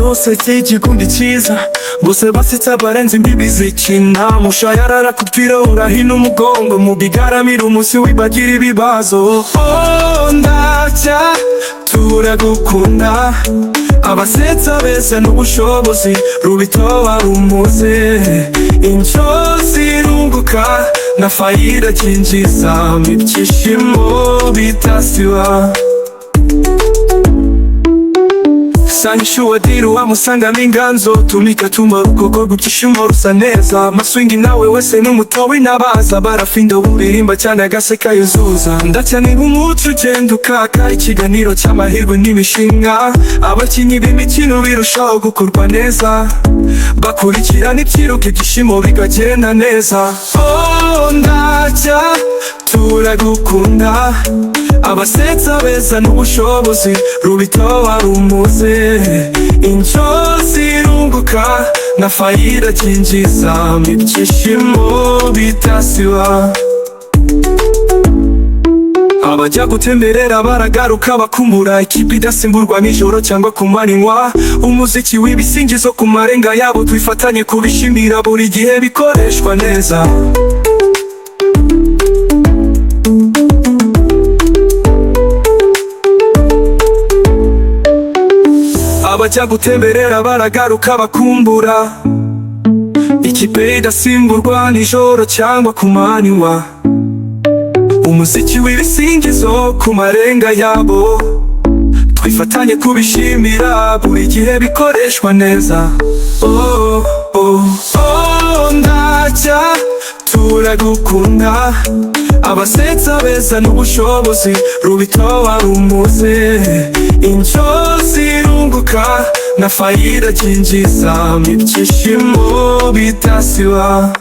bose cy'igikundi cyiza, bose basitsa barenze imbibi zikina. Mushayara arakupfira urahina umugongo, mu bigaramira umunsi wibagira ibibazo. Oh ndacya turagukunda, abasetsa beza n'ubushobozi, rubitoba rumuze. Injozi irunguka na faida kinjiza, ibyishimo bitasiba. Sanishuwa diru wamusangamo inganzo, tumika tuma rukoko rw'ibyishimo rusa neza. Maswingi nawe wese n'umutowi n'abaza, barafinda buririmba cyane agaseka yuzuza. Ndacya niba umuco ugenda ukaka, ikiganiro cy'amahirwe n'imishinga. Abakinnyi b'imikino birushaho gukorwa neza, bakurikirana ibyiruka ibyishimo bikagenda neza. Oh ndacya turagukunda, abasetsa beza n'ubushobozi, rubitoba rumuze. Injozi irunguka na faida kinjiza, ibyishimo bitasiba. Abajya gutemberera baragaruka bakumbura, ikipe idasimburwa nijoro cyangwa ku manywa. Umuziki w'ibisingizo ku marenga yabo, twifatanye kubishimira, buri gihe bikoreshwa neza. Abajya gutemberera baragaruka bakumbura, ikipe idasimburwa nijoro cyangwa ku manywa. Umuziki w'ibisingizo ku marenga yabo, twifatanye kubishimira, buri gihe bikoreshwa neza. Oh oh oh ndacya turagukunda, abasetsa beza n'ubushobozi, rubitoba rumuze. Injozi irunguka na faida kinjiza, ibyishimo bitasiba.